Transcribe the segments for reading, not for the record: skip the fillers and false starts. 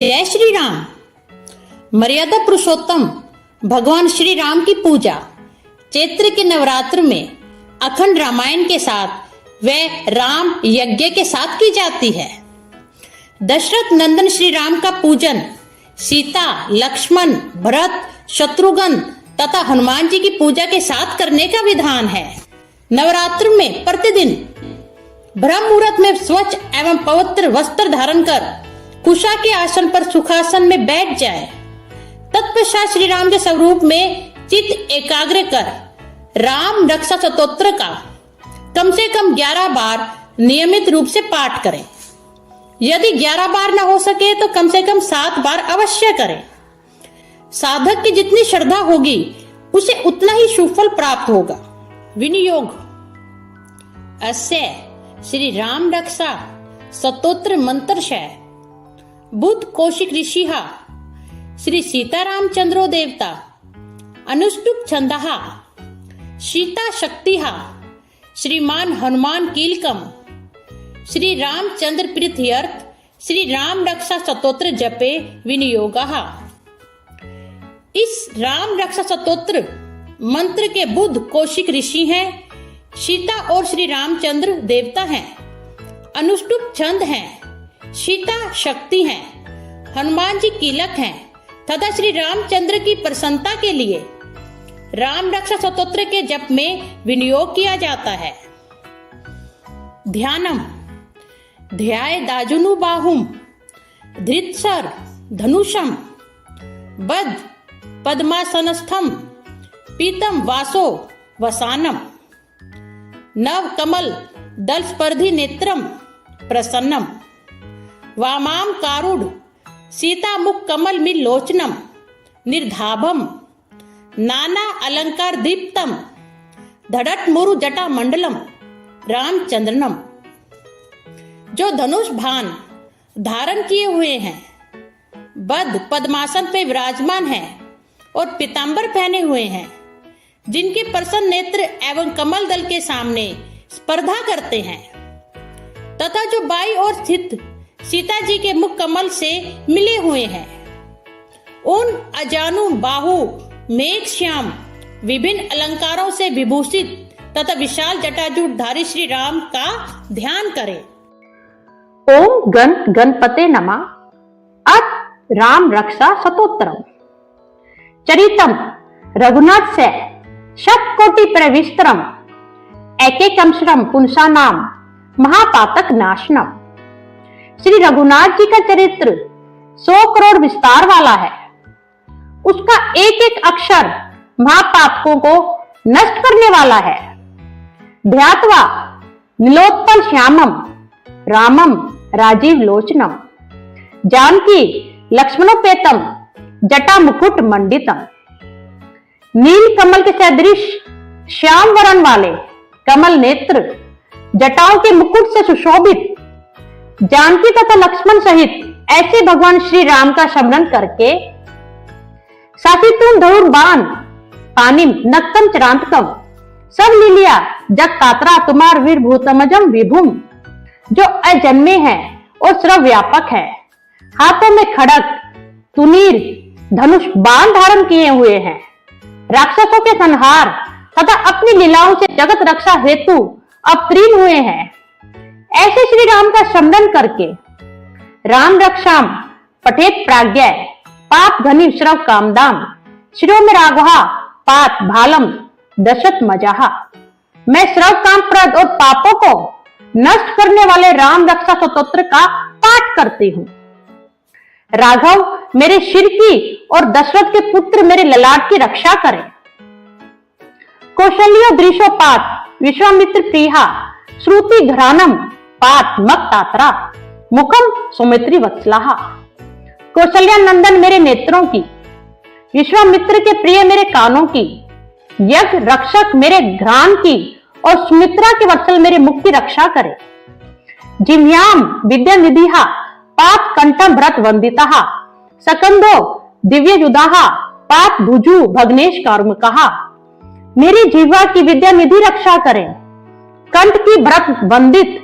जय श्री राम। मर्यादा पुरुषोत्तम भगवान श्री राम की पूजा चैत्र के नवरात्र में अखंड रामायण के साथ व राम यज्ञ के साथ की जाती है। दशरथ नंदन श्री राम का पूजन सीता, लक्ष्मण, भरत, शत्रुघ्न तथा हनुमान जी की पूजा के साथ करने का विधान है। नवरात्र में प्रतिदिन ब्रह्म मुहूर्त में स्वच्छ एवं पवित्र वस्त्र धारण कर कुशा के आसन पर सुखासन में बैठ जाए। तत्पश्चात श्री राम के स्वरूप में चित्त एकाग्र कर राम रक्षा स्तोत्र का कम से कम 11 बार नियमित रूप से पाठ करें। यदि 11 बार न हो सके तो कम से कम 7 बार अवश्य करें। साधक की जितनी श्रद्धा होगी उसे उतना ही सुफल प्राप्त होगा। विनियोग अस्य श्री राम रक्षा स्तोत्र मंत्रशय बुद्ध कौशिक ऋषिः श्री सीतारामचंद्रो देवता अनुष्टुप छंदः सीता शक्तिः श्रीमान हनुमान कीलकम श्री रामचंद्र प्रीत्यर्थ श्री राम रक्षा स्तोत्र जपे विनियोगः। इस राम रक्षा स्तोत्र मंत्र के बुद्ध कौशिक ऋषि हैं, सीता और श्री रामचंद्र देवता हैं, अनुष्टुप छंद हैं, सीता शक्ति हैं, हनुमान जी कीलक हैं तथा श्री रामचंद्र की प्रसन्नता के लिए राम रक्षा स्तोत्र के जप में विनियोग किया जाता है। ध्यानम ध्याय दाजुनु बाहुम धृतसर धनुषम बद्ध पद्मासनस्थम पीतम वासो वसानम नव कमल दल स्पर्धी नेत्रम प्रसन्नम वामाम कारुड सीता मुख कमल मिल लोचनम निर्धाभम नाना अलंकार दीप्तम धड़ट मुरु जटा मंडलम रामचंद्रनम। जो धनुष भान धारण किए हुए हैं, बद्ध पद्मासन पे विराजमान हैं और पीतांबर पहने हुए हैं, जिनके प्रसन्न नेत्र एवं कमल दल के सामने स्पर्धा करते हैं तथा जो बाईं ओर स्थित सीता जी के मुख कमल से मिले हुए हैं, उन अजानु बाहु मेघ श्याम विभिन्न अलंकारों से विभूषित तथा विशाल जटाजूटधारी श्री राम का ध्यान करें। ओम गण गणपते नमः। अथ राम रक्षा स्तोत्रम चरितम रघुनाथ से शतकोटि प्रविस्तरम एकैकमश्रम पुंसानाम महापातक नाशनम। श्री रघुनाथ जी का चरित्र 100 करोड़ विस्तार वाला है। उसका एक एक अक्षर महापातकों को नष्ट करने वाला है। ध्यात्वा नीलोत्पल श्यामम रामम राजीव लोचनम जानकी लक्ष्मणोपेतम जटा मुकुट मंडितम। नील कमल के सदृश श्याम वरण वाले कमल नेत्र जटाओं के मुकुट से सुशोभित जानकी तथा लक्ष्मण सहित ऐसे भगवान श्री राम का स्मरण करके सासितुम धौर बाण पानिम नक्तम चरांतकम सब लीलिया जग कातरा तुम्हार वीर भूतमजम विभुम। जो अजन्मे हैं और सर्वव्यापक है, हाथों में खड़ग तुनीर धनुष बाण धारण किए हुए हैं, राक्षसों के संहार तथा अपनी लीलाओं से जगत रक्षा हेतु अवतीर्ण हुए हैं। ऐसे श्री राम का स्मरण करके राम रक्षाम पठेत प्राज्ञ पाप घनी श्रव कामदाम शिरो में राघवा पात भालम दशत मजाहा। मैं श्रव काम प्रद और पापों को नष्ट करने वाले राम रक्षा स्तोत्र का पाठ करती हूँ। राघव मेरे शिर की और दशरथ के पुत्र मेरे ललाट की रक्षा करें। कौशल्यो दृशोपात विश्वामित्र प्रिया श्रुति घरानम पात मक्तात्रा मुखम सुमित्री वत्सलाहा। कौशल्या नंदन मेरे नेत्रों की, विश्वामित्र के प्रिय मेरे कानों की, यज्ञ रक्षक मेरे घ्राण की और सुमित्रा के वत्सल मेरे मुख की रक्षा करे। जिह्वाम विद्या निधिहा पात कंठम भरत वंदिता सकंदो दिव्य युदाहा पात भुजु भग्नेश कार्मुकहा। मेरी जिह्वा की विद्या निधि रक्षा करें, कंठ की भरत वंदित,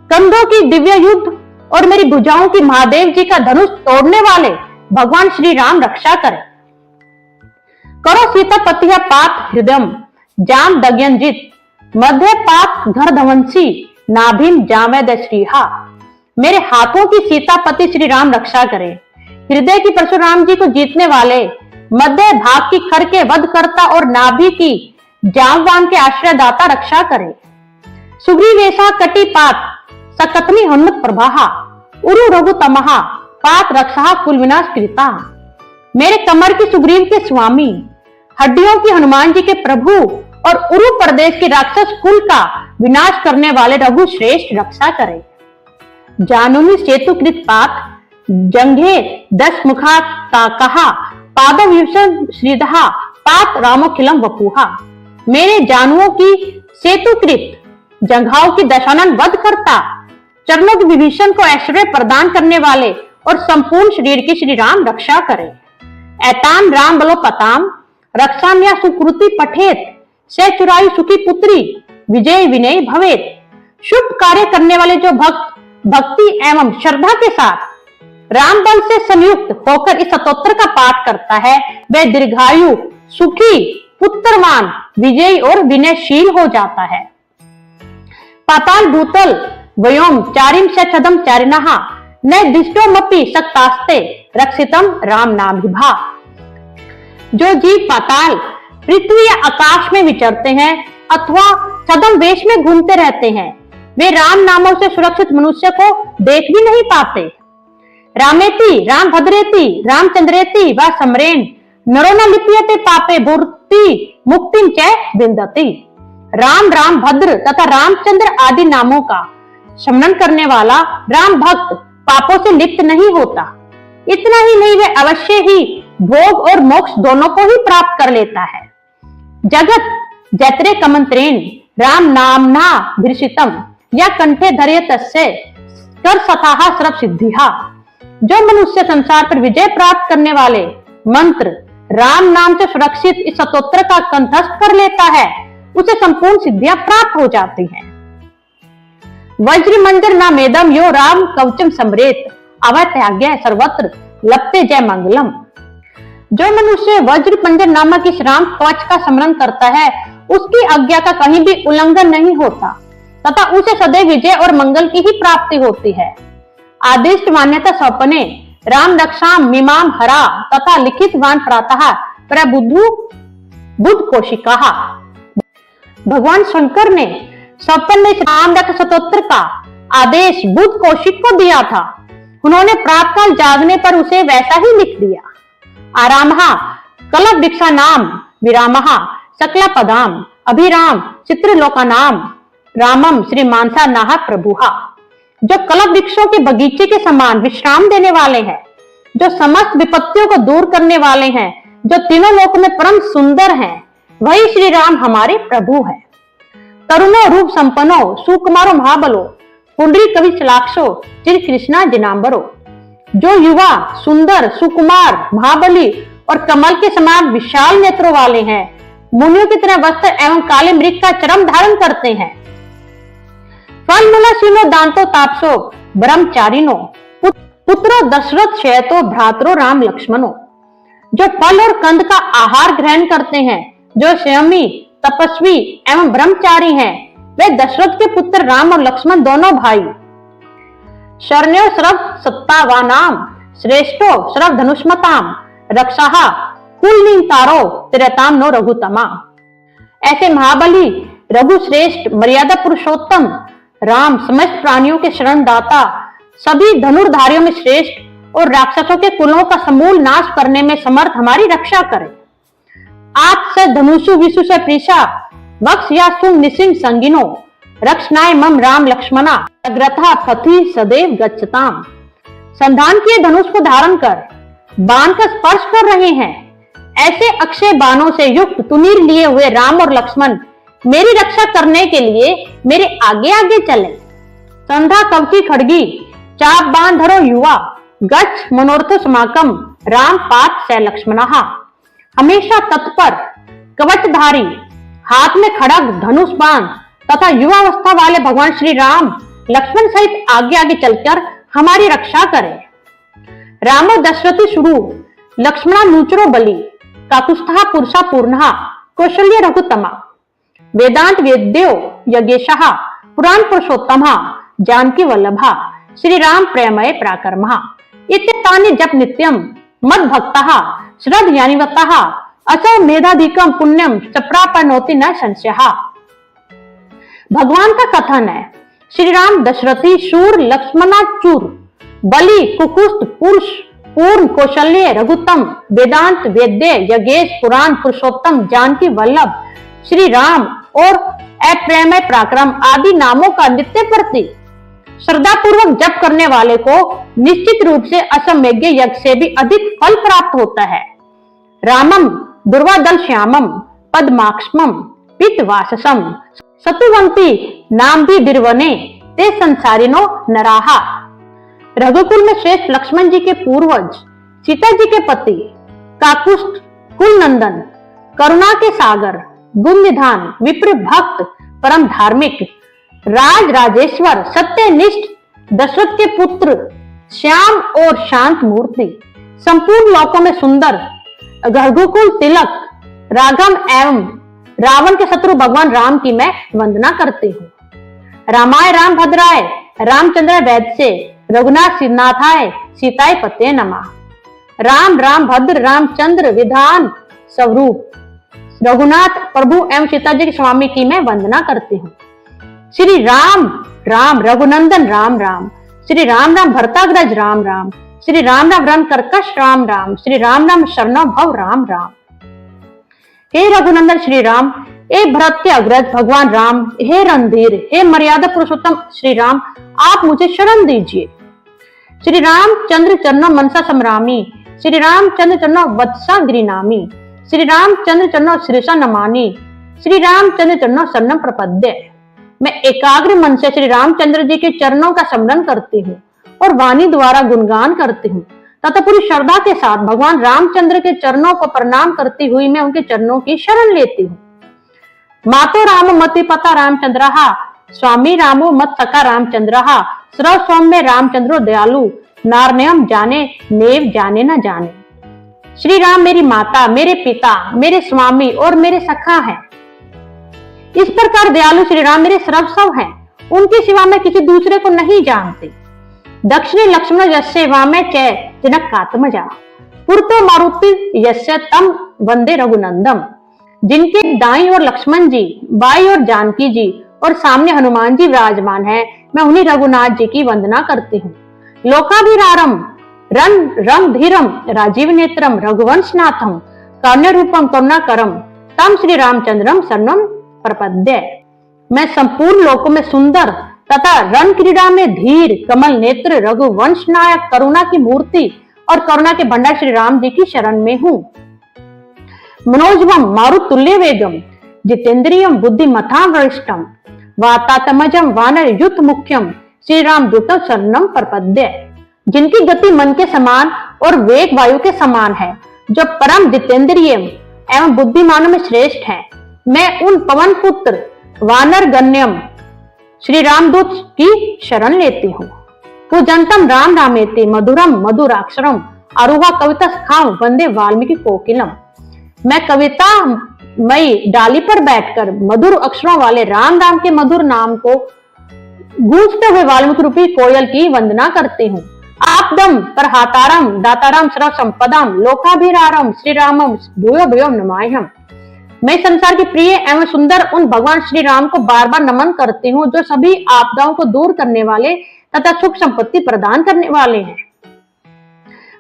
कंधों की दिव्य युद्ध और मेरी भुजाओं की महादेव जी का धनुष तोड़ने वाले भगवान श्री राम रक्षा करें। करो सीतापतिया पात हृदयम जाम दग्यंजित मध्य पात घर धवंसी नाभिम जावेद श्रीहा। मेरे हाथों की सीतापति श्री राम रक्षा करें। हृदय की परशुराम जी को जीतने वाले, मध्य भाग की खर के वध करता और नाभि की जामवान के आश्रयदाता रक्षा करे। सुग्रीवेशा कटी पात सकतनी हनुमत प्रभाहा उरु रघु तमहा पात रक्षा कुल विनाश कृता। मेरे कमर की सुग्रीव के स्वामी, हड्डियों की हनुमान जी के प्रभु और उरु प्रदेश के राक्षस कुल का विनाश करने वाले रघु श्रेष्ठ रक्षा करे। जानुनी सेतुकृत पात जंघे दस मुखा ताकहा पादविषण श्रीदहा पात रामोखिलम वपुहा। मेरे जानुओं की सेतुकृत जंघाओं की दशानन वध करता, चरणों की विभीषण को ऐश्वर्य प्रदान करने वाले और संपूर्ण शरीर की श्री राम रक्षा करे। ऐतान राम बलो पताम रक्षाम्या सुकृति पठेत से चुरायु सुखी पुत्री विजय विनय भवेत। शुभ कार्य करने वाले जो भक्त भक्ति एवं श्रद्धा के साथ राम बल से संयुक्त होकर इस स्तोत्र का पाठ करता है, वह दीर्घायु सुखी पुत्रवान विजयी और विनयशील हो जाता है। पाताल भूतल वयोम चारिम से छदम चारिणहा न दिष्टोमपि सक्तास्ते रक्षितम राम नाम विभा। जो जीव पाताल पृथ्वी या आकाश में विचरते हैं अथवा छदम वेश में घूमते रहते हैं, वे राम नामों से सुरक्षित मनुष्य को देख भी नहीं पाते। रामेति राम भद्रेति रामचंद्रेति व समरेन नरो न लिप्यते पापे भूर्ति मुक्तिम च विंदति। राम राम भद्र तथा रामचंद्र आदि नामों का स्मरण करने वाला राम भक्त पापों से लिप्त नहीं होता। इतना ही नहीं, वे अवश्य ही भोग और मोक्ष दोनों को ही प्राप्त कर लेता है। जगत जत्रे कमंत्रेण राम नामना भीषितम या कंठे धर्य तस्य कर सताहा सर्व सिद्धिहा। जो मनुष्य संसार पर विजय प्राप्त करने वाले मंत्र राम नाम से सुरक्षित इस स्तोत्र का कंठस्थ कर लेता है, उसे संपूर्ण सिद्धियां प्राप्त हो जाती हैं। वज्र मंदिर ना मेदम यो राम कवचम समरेत अवत्याग्य सर्वत्र लपते जय मंगलम। जो मनुष्य वज्र पंजर नामक इस राम कवच का स्मरण करता है, उसकी आज्ञा का कहीं भी उल्लंघन नहीं होता तथा उसे सदैव विजय और मंगल की ही प्राप्ति होती है। आदिष्ट मान्यता सौंपने राम रक्षाम मीमाम हरा तथा लिखित वान प्रातः प्रबुद्धु बुद्ध कोशिका। भगवान शंकर ने सौपन में राम रक्षा स्तोत्र का आदेश बुद्ध कौशिक को दिया था। उन्होंने प्रातःकाल जागने पर उसे वैसा ही लिख दिया। आरामहा कलप दीक्षा नाम विरामहा सकला पदाम अभिराम चित्रलोका नाम रामम श्री मानसा नाहा प्रभुहा। जो कलप वृक्षों के बगीचे के समान विश्राम देने वाले हैं, जो समस्त विपत्तियों को दूर करने वाले हैं, जो तीनों लोक में परम सुंदर हैं, वही श्री राम हमारे प्रभु है। तरुणो रूप संपन्नो सुकुमारो महाबलो पुंडरी कवि चलाक्षो चिर कृष्णा जिनांबरो। जो युवा सुंदर सुकुमार महाबली और कमल के समान विशाल नेत्रों वाले हैं, मुनियों की तरह वस्त्र एवं काले मृग का चरम धारण करते हैं। फल मूला सीनो दांतो तापसो ब्रह्मचारिनो पुत्रो दशरथ शयतो भ्रातरो राम लक्ष्मणो। जो फल और कंद का आहार ग्रहण करते हैं, जो संयमी तपस्वी एवं ब्रह्मचारी हैं, वे दशरथ के पुत्र राम और लक्ष्मण दोनों भाई। शरण्यो श्रव सत्तावानाम श्रेष्ठो श्रव धनुष्मताम रक्षाहा कुल तारो तिरताम नो रघुतमा। ऐसे महाबली रघु श्रेष्ठ मर्यादा पुरुषोत्तम राम समस्त प्राणियों के शरण दाता, सभी धनुर्धारियों में श्रेष्ठ और राक्षसों के कुलों का समूल नाश करने में समर्थ हमारी रक्षा करें। आप से धनुषु विशु से प्रीषा वक्ष या सुम निसिंग संगिनो रक्षनाय मम राम लक्ष्मणा अग्रथा पथि सदैव गच्छताम। संधान किए धनुष को धारण कर बाण का स्पर्श कर रहे हैं, ऐसे अक्षय बाणों से युक्त तुनीर लिए हुए राम और लक्ष्मण मेरी रक्षा करने के लिए मेरे आगे आगे चले। संधा कवची खड़गी चाप बाण धरो युवा गच्छ मनोरथ समाकम राम पात से लक्ष्मणहा। हमेशा तत्पर कवचधारी हाथ में खड़ग धनुष बाण तथा युवावस्था वाले भगवान श्री राम लक्ष्मण सहित आगे आगे चलकर हमारी रक्षा करे। रामो दशरथी शुरू लक्ष्मणा नूचरो बलि काकुस्थः पुरुषा पूर्णः कौशल्य रघुत्तमा वेदांत वेद्यो यज्ञेशः पुराण पुरुषोत्तमः जानकी वल्लभः श्री राम प्रेमये पराक्रमः इत्येतानि जप नित्यम मद भक्तः श्रद्धयानिवतः असौ मेधाधिकम पुण्यम चप्रापनोति न संशयः। भगवान का कथन है, श्री राम दशरथी शूर लक्ष्मणाचूर बलि कुकुस्त पुरुष पूर्ण कौशल्य रघुत्तम वेदांत वेद्य यज्ञेश पुराण पुरुषोत्तम जानकी वल्लभ श्री राम और अप्रेमय पराक्रम आदि नामों का नित्य प्रति श्रद्धा पूर्वक जप करने वाले को निश्चित रूप से असमयज्ञ यज्ञ से भी अधिक फल प्राप्त होता है। रामम दुर्वादल श्यामम पद्माक्षमम पीतवाससम सतुवंती नाम भी बिरवने ते संसारिनो नराहा। रघुकुल में श्रेष्ठ लक्ष्मण जी के पूर्वज सीता जी के पति काकुष्ठ कुल नंदन करुणा के सागर गुण निधान विप्र भक्त परम धार्मिक राज राजेश्वर सत्यनिष्ठ दशरथ के पुत्र श्याम और शांत मूर्ति संपूर्ण लोकों में सुंदर रघुकुल तिलक राघव एवं रावण के शत्रु भगवान राम की मैं वंदना करती हूँ। रामाय राम भद्राय रामचंद्र वैद्य से रघुनाथ श्रीनाथाय सीताय पते नमः। राम राम भद्र रामचंद्र विधान स्वरूप रघुनाथ प्रभु एवं सीता जी के स्वामी की मैं वंदना करती हूँ। श्री राम राम रघुनंदन राम राम श्री राम राम भरताग्रज राम राम श्री राम राम रन कर्कश राम राम श्री राम राम शरणो भव राम राम। हे रघुनंदन श्री राम, हे भरत के अग्रज भगवान राम, हे रणधीर, हे मर्यादा पुरुषोत्तम श्री राम, आप मुझे शरण दीजिए। श्री राम चंद्र चरणों मनसा समरामी श्री राम चंद्र चरणों वत्सा गिरिनामी श्री राम चंद्र चरणों श्रीषा नमानी श्री राम चंद्र चरणों शरणम प्रपद्य। मैं एकाग्र मन से श्री रामचंद्र जी के चरणों का स्मरण करती हूँ और वाणी द्वारा गुणगान करती हूँ तथा पूरी श्रद्धा के साथ भगवान रामचंद्र के चरणों को प्रणाम करती हुई मैं उनके चरणों की शरण लेती हूँ। मातो राम मति पता रामचंद्र स्वामी रामो मत सका रामचंद्र सर्व सौम्य रामचंद्रो दयालु नारण्यम जाने नेव जाने न जाने। श्री राम मेरी माता, मेरे पिता, मेरे स्वामी और मेरे सखा हैं। इस प्रकार दयालु श्री राम मेरे सर्वस्व हैं, उनके सिवा मैं किसी दूसरे को नहीं जानती। दक्षिणी लक्ष्मण यस्य वामे च जनकात्मजा पुरतो मारुति यस्य तम वंदे रघुनंदम। जिनके दाईं ओर लक्ष्मण जी, बाईं ओर जानकी जी और सामने हनुमान जी विराजमान है, मैं उन्हीं रघुनाथ जी की वंदना करती हूँ। लोकाभिरारम रन रंग धीरम राजीव नेत्रम रघुवंशनाथम करुण्य रूपम करुणाकरम तम श्री रामचंद्रम शरणम प्रपद्य। मैं संपूर्ण लोकों में सुंदर तथा रण क्रीड़ा में धीर कमल नेत्र रघुवंश नायक करुणा की मूर्ति और करुणा के भंडार श्री राम जी की शरण में हूँ। मनोजवम मारुत तुल्य वेगम जितेंद्रियम बुद्धिमता वरिष्ठम वातात्मजम वानर युद्ध मुख्यम श्री राम दूतम शरणम प्रपद्य। जिनकी गति मन के समान और वेग वायु के समान है, जो परम जितेंद्रिय एवं बुद्धिमानों में श्रेष्ठ है, मैं उन पवन पुत्र वानर गण्यम श्री रामदूत की शरण लेती हूँ। पूजंतम राम रामेति मधुरम मधुराक्षरम आरुहा कविता खाम वंदे वाल्मीकि कोकिलम। मैं कविता मई डाली पर बैठकर मधुर अक्षरों वाले राम राम के मधुर नाम को गूंजते हुए वाल्मीकि रूपी कोयल की वंदना करती हूँ। आपदम परहातारम दातारम सर्व संपदाम लोकाभिरारम श्री रामम भूयो भूयो नमायहम। मैं संसार के प्रिय एवं सुंदर उन भगवान श्री राम को बार बार नमन करती हूँ, जो सभी आपदाओं को दूर करने वाले तथा सुख संपत्ति प्रदान करने वाले हैं।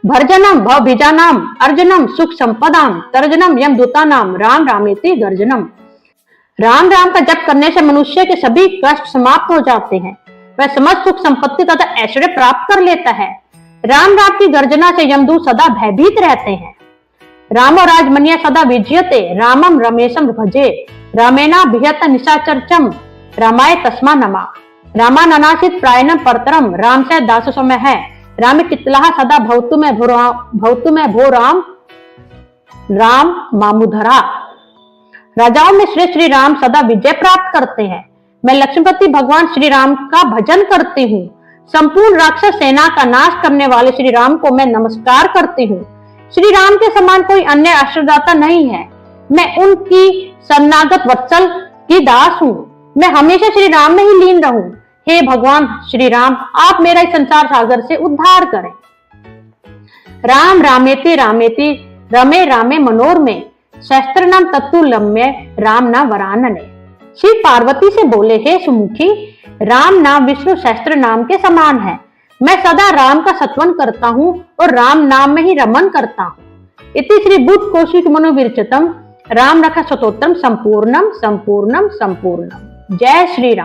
भर्जनम भवभिजानाम अर्जनम सुख संपदाम तर्जनम यम दूतानाम राम रामेति गर्जनम। राम राम का जप करने से मनुष्य के सभी कष्ट समाप्त हो जाते हैं, वह समस्त सुख संपत्ति तथा ऐश्वर्य प्राप्त कर लेता है। राम राम की गर्जना से यमदूत सदा भयभीत रहते हैं। रामो राजमन्य सदा विजयते रामम रमेशम भजे रामेना भियत निशाचर्चम रामाय तस्मा नमा। रामाननासित प्रायणम परतरम राम से दास समय है राम कितलाह सदा भवतु में भो राम राम मामुधरा। राजाओं में श्री राम सदा विजय प्राप्त करते हैं। मैं लक्ष्मीपति भगवान श्री राम का भजन करती हूँ। संपूर्ण राक्षस सेना का नाश करने वाले श्री राम को मैं नमस्कार करती हूँ। श्री राम के समान कोई अन्य आश्रयदाता नहीं है। मैं उनकी शरणागत वत्सल की दास हूँ। मैं हमेशा श्री राम में ही लीन रहूं। हे भगवान श्री राम, आप मेरा इस संसार सागर से उद्धार करें। राम रामेति रामेति रमे रामे मनोरमे सहस्त्रनाम तत्तुल्यम्य राम नाम वरानने। शिव पार्वती से बोले, हे सुमुखी, राम नाम विष्णु सहस्त्र नाम के समान है। मैं सदा राम का सत्वन करता हूँ और राम नाम में ही रमन करता हूँ। इति श्री बुद्ध कौशिक मनोविरचितम राम रखा स्तोत्रम संपूर्णम संपूर्णम संपूर्णम। जय श्री राम।